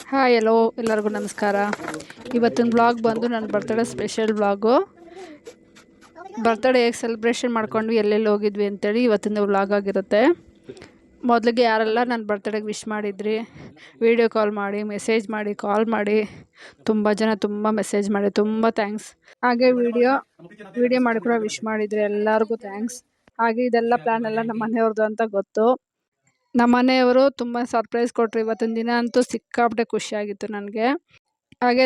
Hi ಎಲ್ಲೋ ಎಲ್ಲರಿಗೂ ನಮಸ್ಕಾರ. ಇವತ್ತಿನ ಬ್ಲಾಗ್ ಬಂದು ನನ್ನ ಬರ್ತಡೇ ಸ್ಪೆಷಲ್ ಬ್ಲಾಗು. ಬರ್ತಡೇ ಹೇಗೆ ಸೆಲೆಬ್ರೇಷನ್ ಮಾಡ್ಕೊಂಡ್ವಿ, ಎಲ್ಲೆಲ್ಲಿ ಹೋಗಿದ್ವಿ ಅಂತೇಳಿ ಇವತ್ತಿನ ಬ್ಲಾಗ್ ಆಗಿರುತ್ತೆ. ಮೊದಲಿಗೆ ಯಾರೆಲ್ಲ ನನ್ನ ಬರ್ತಡೇಗೆ ವಿಶ್ ಮಾಡಿದ್ರಿ, ವೀಡಿಯೋ ಕಾಲ್ ಮಾಡಿ, ಮೆಸೇಜ್ ಮಾಡಿ, ಕಾಲ್ ಮಾಡಿ, ತುಂಬ ಜನ ತುಂಬ ಮೆಸೇಜ್ ಮಾಡಿ, ತುಂಬ ಥ್ಯಾಂಕ್ಸ್. ಹಾಗೆ ವಿಡಿಯೋ ಮಾಡಿ ಕೂಡ ವಿಶ್ ಮಾಡಿದ್ರಿ, ಎಲ್ಲರಿಗೂ ಥ್ಯಾಂಕ್ಸ್. ಹಾಗೆ ಇದೆಲ್ಲ ಪ್ಲ್ಯಾನ್ ಎಲ್ಲ ನಮ್ಮ ಮನೆಯವ್ರದ್ದು ಅಂತ ಗೊತ್ತು. ನಮ್ಮ ಮನೆಯವರು ತುಂಬ ಸರ್ಪ್ರೈಸ್ ಕೊಟ್ಟರು. ಇವತ್ತಿನ ದಿನ ಅಂತೂ ಸಿಕ್ಕಾಪಟ್ಟೆ ಖುಷಿಯಾಗಿತ್ತು ನನಗೆ. ಹಾಗೆ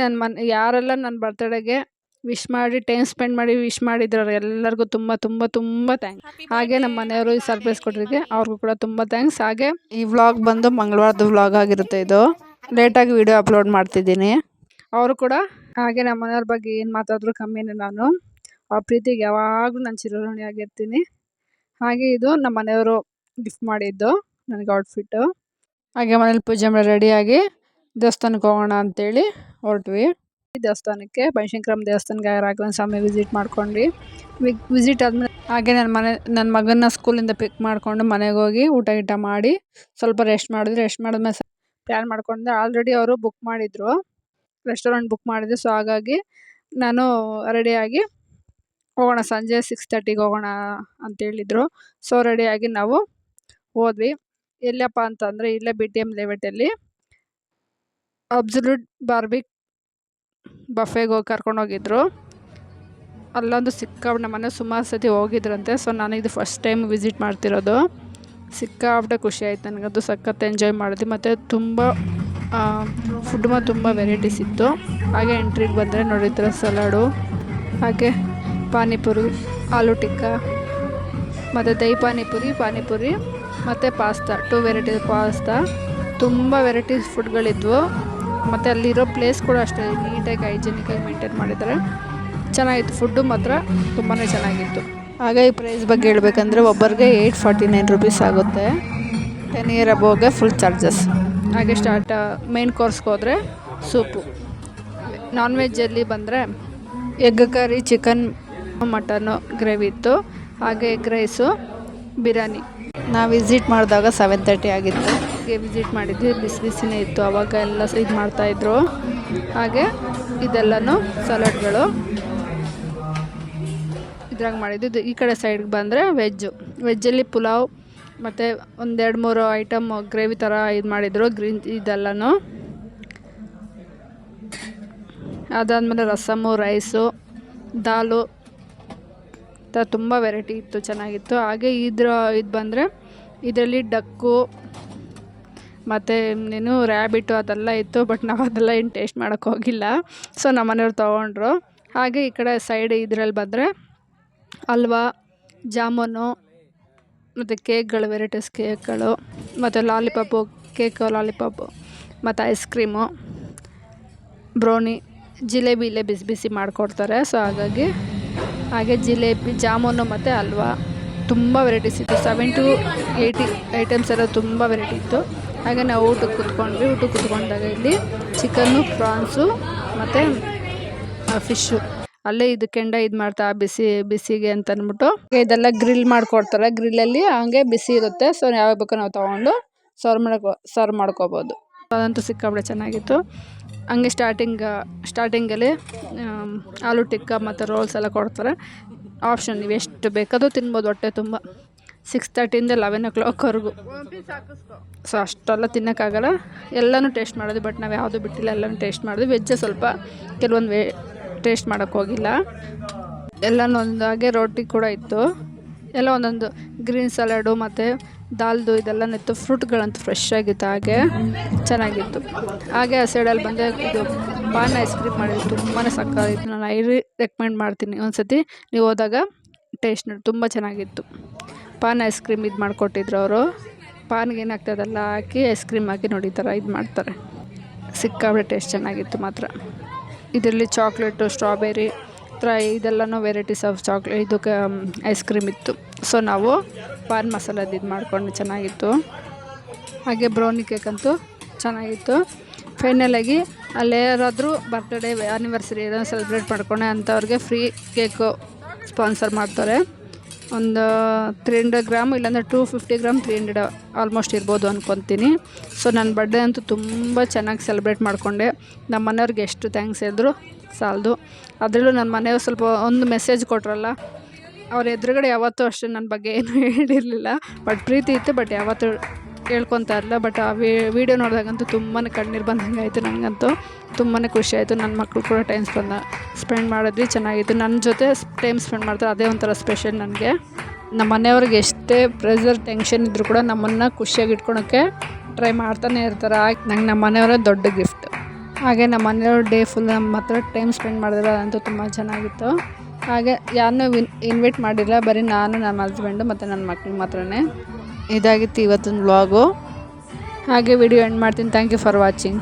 ಯಾರೆಲ್ಲ ನನ್ನ ಬರ್ತಡೇಗೆ ವಿಶ್ ಮಾಡಿ ಟೈಮ್ ಸ್ಪೆಂಡ್ ಮಾಡಿ ವಿಶ್ ಮಾಡಿದ್ರು ಎಲ್ಲರಿಗೂ ತುಂಬ ತುಂಬ ತುಂಬ ಥ್ಯಾಂಕ್ಸ್. ಹಾಗೆ ನಮ್ಮ ಮನೆಯವರು ಈ ಸರ್ಪ್ರೈಸ್ ಕೊಟ್ಟಿದ್ದಕ್ಕೆ ಅವ್ರಿಗೂ ಕೂಡ ತುಂಬ ಥ್ಯಾಂಕ್ಸ್. ಹಾಗೆ ಈ ವ್ಲಾಗ್ ಬಂದು ಮಂಗಳವಾರದ ವ್ಲಾಗ್ ಆಗಿರುತ್ತೆ. ಇದು ಲೇಟಾಗಿ ವಿಡಿಯೋ ಅಪ್ಲೋಡ್ ಮಾಡ್ತಿದ್ದೀನಿ. ಅವರು ಕೂಡ ಹಾಗೆ ನಮ್ಮ ಮನೆಯವ್ರ ಬಗ್ಗೆ ಏನು ಮಾತಾಡಿದ್ರು ಕಮ್ಮಿನೇ. ನಾನು ಅವ್ರ ಪ್ರೀತಿಗೆ ಯಾವಾಗಲೂ ನಾನು ಚಿರಋಣಿಯಾಗಿರ್ತೀನಿ. ಹಾಗೆ ಇದು ನಮ್ಮ ಮನೆಯವರು ಗಿಫ್ಟ್ ಮಾಡಿದ್ದು ನನಗೆ ಔಟ್ಫಿಟ್ಟು. ಹಾಗೆ ಮನೇಲಿ ಪೂಜೆ ಮಾಡಿ ರೆಡಿಯಾಗಿ ದೇವಸ್ಥಾನಕ್ಕೆ ಹೋಗೋಣ ಅಂತೇಳಿ ಹೊರಟ್ವಿ. ದೇವಸ್ಥಾನಕ್ಕೆ ಬನಶಂಕರಮ್ಮ ದೇವಸ್ಥಾನಕ್ಕೆ ರಾಘವೇಂದ್ರ ಸ್ವಾಮಿ ವಿಸಿಟ್ ಮಾಡ್ಕೊಂಡ್ವಿ. ವಿಸಿಟ್ ಆದಮೇಲೆ ಹಾಗೆ ನನ್ನ ಮಗನ ಸ್ಕೂಲಿಂದ ಪಿಕ್ ಮಾಡಿಕೊಂಡು ಮನೆಗೆ ಹೋಗಿ ಊಟ ಮಾಡಿ ಸ್ವಲ್ಪ ರೆಸ್ಟ್ ಮಾಡಿದ್ಮೇಲೆ ಪ್ಲ್ಯಾನ್ ಮಾಡ್ಕೊಂಡೆ. ಆಲ್ರೆಡಿ ಅವರು ಬುಕ್ ಮಾಡಿದರು, ರೆಸ್ಟೋರೆಂಟ್ ಬುಕ್ ಮಾಡಿದ್ರು. ಸೊ ಹಾಗಾಗಿ ನಾನು ರೆಡಿಯಾಗಿ ಹೋಗೋಣ, ಸಂಜೆ 6:30ಗೆ ಹೋಗೋಣ ಅಂತೇಳಿದರು. ಸೊ ರೆಡಿಯಾಗಿ ನಾವು ಹೋದ್ವಿ. ಎಲ್ಲಪ್ಪ ಅಂತಂದರೆ ಇಲ್ಲೇ BTM ಲೇಔಟಲ್ಲಿ ಅಬ್ಸಲ್ಯೂಟ್ ಬಾರ್ಬಿಕ್ ಬಫೆಗೆ ಹೋಗಿ ಕರ್ಕೊಂಡೋಗಿದ್ರು. ಅಲ್ಲೊಂದು ಸಿಕ್ಕಾಪಟ್ಟೆ ನಮ್ಮ ಮನೆ ಸುಮಾರು ಸತಿ ಹೋಗಿದ್ರಂತೆ. ಸೊ ನಾನು ಇದು ಫಸ್ಟ್ ಟೈಮ್ ವಿಸಿಟ್ ಮಾಡ್ತಿರೋದು. ಸಿಕ್ಕಾಪಟ್ಟೆ ಖುಷಿ ಆಯ್ತು ನನಗದು. ಸಖತ್ ಎಂಜಾಯ್ ಮಾಡಿದ್ವಿ. ಮತ್ತು ತುಂಬ ಫುಡ್ ತುಂಬ ವೆರೈಟೀಸ್ ಇತ್ತು. ಹಾಗೆ ಎಂಟ್ರಿಗೆ ಬಂದರೆ ನೋಡಿದ್ರೆ ಸಲಾಡು, ಹಾಗೆ ಪಾನಿಪುರಿ, ಆಲೂ ಟಿಕ್ಕಾ, ಮತ್ತು ದಹಿ ಪಾನಿಪುರಿ ಮತ್ತು ಪಾಸ್ತಾ, 2 ವೆರೈಟೀಸ್ ಪಾಸ್ತಾ. ತುಂಬ ವೆರೈಟೀಸ್ ಫುಡ್ಗಳಿದ್ವು. ಮತ್ತು ಅಲ್ಲಿರೋ ಪ್ಲೇಸ್ ಕೂಡ ಅಷ್ಟೇ ನೀಟಾಗಿ ಹೈಜಿನಿಕಾಗಿ ಮೇಂಟೈನ್ ಮಾಡಿದ್ದಾರೆ. ಚೆನ್ನಾಗಿತ್ತು, ಫುಡ್ಡು ಮಾತ್ರ ತುಂಬಾ ಚೆನ್ನಾಗಿತ್ತು. ಹಾಗೆ ಈ ಪ್ರೈಸ್ ಬಗ್ಗೆ ಹೇಳ್ಬೇಕಂದ್ರೆ ಒಬ್ಬರಿಗೆ 849 ರೂಪೀಸ್ ಆಗುತ್ತೆ. 10 ಇಯರ್ ಅಬೋವ್ಗೆ ಫುಲ್ ಚಾರ್ಜಸ್. ಹಾಗೆ ಮೇನ್ ಕೋರ್ಸ್ಗೆ ಹೋದರೆ ಸೂಪು. ನಾನ್ ವೆಜ್ಜಲ್ಲಿ ಬಂದರೆ egg curry, chicken, mutton gravy ಇತ್ತು. ಹಾಗೆ ಎಗ್ ರೈಸು, ಬಿರಿಯಾನಿ. ನಾವು ವಿಸಿಟ್ ಮಾಡಿದಾಗ 7:30 ಆಗಿತ್ತು. ವಿಸಿಟ್ ಮಾಡಿದ್ವಿ, ಬಿಸಿನೇ ಇತ್ತು. ಆವಾಗ ಎಲ್ಲ ಇದು ಮಾಡ್ತಾಯಿದ್ರು. ಹಾಗೆ ಇದೆಲ್ಲನೂ ಸಲಾಡ್ಗಳು ಇದ್ರಾಗ ಮಾಡಿದ್ದು. ಈ ಕಡೆ ಸೈಡ್ಗೆ ಬಂದರೆ ವೆಜ್ಜಲ್ಲಿ ಪುಲಾವ್ ಮತ್ತು 1-2-3 ಐಟಮ್ ಗ್ರೇವಿ ಥರ ಇದು ಮಾಡಿದರು. ಇದೆಲ್ಲನೂ ಅದಾದಮೇಲೆ ರಸಮ್ಮು, ರೈಸು, ದಾಲು ತುಂಬ ವೆರೈಟಿ ಇತ್ತು, ಚೆನ್ನಾಗಿತ್ತು. ಹಾಗೆ ಇದು ಬಂದರೆ ಇದರಲ್ಲಿ ಡಕ್ಕು ಮತ್ತು ರ್ಯಾಬಿಟ್ಟು ಅದೆಲ್ಲ ಇತ್ತು. ಬಟ್ ನಾವು ಅದೆಲ್ಲ ಏನು ಟೇಸ್ಟ್ ಮಾಡೋಕ್ಕೆ ಹೋಗಿಲ್ಲ. ಸೊ ನಮ್ಮ ಮನೆಯವ್ರು ತೊಗೊಂಡ್ರು. ಹಾಗೆ ಈ ಕಡೆ ಸೈಡ್ ಇದರಲ್ಲಿ ಬಂದರೆ ಹಲ್ವಾ, ಜಾಮೂನು ಮತ್ತು ಕೇಕ್ಗಳು, ವೆರೈಟೀಸ್ ಕೇಕ್ಗಳು, ಮತ್ತು ಲಾಲಿಪಾಪು ಮತ್ತು ಐಸ್ ಕ್ರೀಮು, ಬ್ರೌನಿ, ಜಿಲೇಬಿ ಇಲ್ಲೇ ಬಿಸಿ ಮಾಡಿಕೊಡ್ತಾರೆ. ಸೊ ಹಾಗೆ ಜಿಲೇಬಿ, ಜಾಮೂನು ಮತ್ತು ಹಲ್ವಾ ತುಂಬ ವೆರೈಟೀಸ್ ಇತ್ತು. 7 to 8 ಐಟಮ್ಸ್ ಎಲ್ಲ ತುಂಬ ವೆರೈಟಿ ಇತ್ತು. ಹಾಗೆ ನಾವು ಊಟಕ್ಕೆ ಕೂತ್ಕೊಂಡಾಗ ಇಲ್ಲಿ ಚಿಕನ್ನು, ಪ್ರಾನ್ಸು ಮತ್ತು ಫಿಶ್ಶು ಅಲ್ಲೇ ಇದು ಕೆಂಡ ಇದು ಮಾಡ್ತಾ ಬಿಸಿಗೆ ಅಂತ ಅಂದ್ಬಿಟ್ಟು ಇದೆಲ್ಲ ಗ್ರಿಲ್ ಮಾಡಿಕೊಡ್ತಾರೆ. ಗ್ರಿಲ್ಲಲ್ಲಿ ಹಂಗೆ ಬಿಸಿ ಇರುತ್ತೆ. ಸೊ ಯಾವಾಗ ಬೇಕೋ ನಾವು ತೊಗೊಂಡು ಸರ್ವ್ ಮಾಡ್ಕೋಬೋದು. ಅದಂತೂ ಸಿಕ್ಕಾಪಟ್ಟೆ ಚೆನ್ನಾಗಿತ್ತು. ಹಂಗೆ ಸ್ಟಾರ್ಟಿಂಗಲ್ಲಿ ಆಲೂ ಟಿಕ್ಕಾ ಮತ್ತು ರೋಲ್ಸ್ ಎಲ್ಲ ಕೊಡ್ತಾರೆ. ಆಪ್ಷನ್ ನೀವು ಎಷ್ಟು ಬೇಕಾದರೂ ತಿನ್ಬೋದು ಹೊಟ್ಟೆ ತುಂಬ. 6:30ಇಂದ 11 o'clockವರೆಗೂ. ಸೊ ಅಷ್ಟೆಲ್ಲ ತಿನ್ನೋಕ್ಕಾಗಲ್ಲ. ಎಲ್ಲನೂ ಟೇಸ್ಟ್ ಮಾಡೋದು. ಬಟ್ ನಾವು ಯಾವುದೂ ಬಿಟ್ಟಿಲ್ಲ, ಎಲ್ಲನೂ ಟೇಸ್ಟ್ ಮಾಡಿದ್ವಿ. ವೆಜ್ಜೇ ಸ್ವಲ್ಪ ಕೆಲವೊಂದು ಟೇಸ್ಟ್ ಮಾಡೋಕ್ಕೆ ಹೋಗಿಲ್ಲ. ಎಲ್ಲನೂ ಹಾಗೆ ರೋಟಿ ಕೂಡ ಇತ್ತು. ಎಲ್ಲ ಒಂದೊಂದು ಗ್ರೀನ್ ಸಲಾಡು ಮತ್ತು ದಾಲ್ದು ಇದೆಲ್ಲನೂ ಇತ್ತು. ಫ್ರೂಟ್ಗಳಂತೂ ಫ್ರೆಶ್ ಆಗಿತ್ತು. ಹಾಗೆ ಚೆನ್ನಾಗಿತ್ತು. ಹಾಗೆ ಆ ಸೈಡಲ್ಲಿ ಬಂದರೆ ಇದು ಪಾನ್ ಐಸ್ ಕ್ರೀಮ್ ಮಾಡಿದ್ರು, ತುಂಬಾ ಸಕ್ಕತ್ತಾಗಿತ್ತು. ನಾನು ರೆಕಮೆಂಡ್ ಮಾಡ್ತೀನಿ. ಒಂದು ಸತಿ ನೀವು ಹೋದಾಗ ಟೇಸ್ಟ್ ನೋಡಿ, ತುಂಬ ಚೆನ್ನಾಗಿತ್ತು. ಪಾನ್ ಐಸ್ ಕ್ರೀಮ್ ಇದು ಮಾಡಿಕೊಟ್ಟಿದ್ರು ಅವರು. ಪಾನ್ಗೆ ಏನಾಗ್ತದೆಲ್ಲ ಹಾಕಿ ಐಸ್ ಕ್ರೀಮ್ ಹಾಕಿ ನೋಡಿ ಈ ಥರ ಇದು ಮಾಡ್ತಾರೆ. ಸಿಕ್ಕಾಪಟ್ಟೆ ಟೇಸ್ಟ್ ಚೆನ್ನಾಗಿತ್ತು ಮಾತ್ರ. ಇದರಲ್ಲಿ ಚಾಕ್ಲೇಟು, ಸ್ಟ್ರಾಬೆರಿ ಇದೆಲ್ಲನೂ ವೆರೈಟೀಸ್ ಆಫ್ ಇದಕ್ಕೆ ಐಸ್ ಕ್ರೀಮ್ ಇತ್ತು. ಸೊ ನಾವು ಪಾನ್ ಮಸಾಲದ್ದು ಇದು ಮಾಡ್ಕೊಂಡು ಚೆನ್ನಾಗಿತ್ತು. ಹಾಗೆ ಬ್ರೌನಿ ಕೇಕ್ ಅಂತೂ ಚೆನ್ನಾಗಿತ್ತು. ಫೈನಲಾಗಿ ಅಲ್ಲಿ ಯಾರಾದರೂ ಬರ್ತ್ಡೇ ಆ್ಯನಿವರ್ಸರಿ ಏನೋ ಸೆಲೆಬ್ರೇಟ್ ಮಾಡ್ಕೊಂಡೆ ಅಂಥವ್ರಿಗೆ ಫ್ರೀ ಕೇಕು ಸ್ಪಾನ್ಸರ್ ಮಾಡ್ತಾರೆ. ಒಂದು 300 ಗ್ರಾಮ್ ಇಲ್ಲಾಂದರೆ 250 ಗ್ರಾಮ್ 300 ಆಲ್ಮೋಸ್ಟ್ ಇರ್ಬೋದು ಅಂದ್ಕೊತೀನಿ. ಸೊ ನನ್ನ ಬರ್ಡೇ ಅಂತೂ ತುಂಬ ಚೆನ್ನಾಗಿ ಸೆಲೆಬ್ರೇಟ್ ಮಾಡಿಕೊಂಡೆ. ನಮ್ಮ ಮನೆಯವ್ರಿಗೆ ಎಷ್ಟು ಥ್ಯಾಂಕ್ಸ್ ಹೇಳಿದ್ರು ಸಾಲದು. ಅದರಲ್ಲೂ ನನ್ನ ಮನೆಯವ್ರು ಸ್ವಲ್ಪ ಒಂದು ಮೆಸೇಜ್ ಕೊಟ್ರಲ್ಲ, ಅವ್ರ ಎದುರುಗಡೆ ಯಾವತ್ತೂ ಅಷ್ಟೇ ನನ್ನ ಬಗ್ಗೆ ಏನೂ ಹೇಳಿರಲಿಲ್ಲ. ಬಟ್ ಪ್ರೀತಿ ಇತ್ತು, ಬಟ್ ಯಾವತ್ತೂ ಹೇಳ್ಕೊತಾ ಇರಲಿಲ್ಲ. ಬಟ್ ಆ ವಿಡಿಯೋ ನೋಡಿದಾಗಂತೂ ತುಂಬಾ ಕಣ್ಣೀರು ಬಂದಂಗೆ ಆಯಿತು. ನನಗಂತೂ ತುಂಬಾ ಖುಷಿ ಆಯಿತು. ನನ್ನ ಮಕ್ಕಳು ಕೂಡ ಟೈಮ್ ಸ್ಪೆಂಡ್ ಮಾಡಿದ್ವಿ, ಚೆನ್ನಾಗಿತ್ತು. ನನ್ನ ಜೊತೆ ಟೈಮ್ ಸ್ಪೆಂಡ್ ಮಾಡ್ತಾರೆ, ಅದೇ ಒಂಥರ ಸ್ಪೆಷಲ್ ನನಗೆ. ನಮ್ಮ ಮನೆಯವ್ರಿಗೆ ಎಷ್ಟೇ ಪ್ರೆಷರ್ ಟೆನ್ಷನ್ ಇದ್ದರೂ ಕೂಡ ನಮ್ಮನ್ನು ಖುಷಿಯಾಗಿ ಇಟ್ಕೊಳೋಕ್ಕೆ ಟ್ರೈ ಮಾಡ್ತಾನೆ ಇರ್ತಾರೆ. ನಂಗೆ ನಮ್ಮ ಮನೆಯವರೇ ದೊಡ್ಡ ಗಿಫ್ಟ್. ಹಾಗೆ ನಮ್ಮ ಮನೆಯವ್ರು ಡೇ ಫುಲ್ ನಮ್ಮ ಹತ್ರ ಟೈಮ್ ಸ್ಪೆಂಡ್ ಮಾಡಿದ್ರೆ ಅದಂತೂ ತುಂಬ ಚೆನ್ನಾಗಿತ್ತು. ಹಾಗೆ ಯಾರನ್ನೂ ಇನ್ವೈಟ್ ಮಾಡಿಲ್ಲ, ಬರೀ ನಾನು, ನಮ್ಮ ಹಸ್ಬೆಂಡು ಮತ್ತು ನನ್ನ ಮಕ್ಳು ಮಾತ್ರನೇ. ಇದಾಗಿತ್ತು ಇವತ್ತಿನ ವ್ಲಾಗು. ಹಾಗೆ ವಿಡಿಯೋ ಎಂಡ್ ಮಾಡ್ತೀನಿ. Thank you for watching.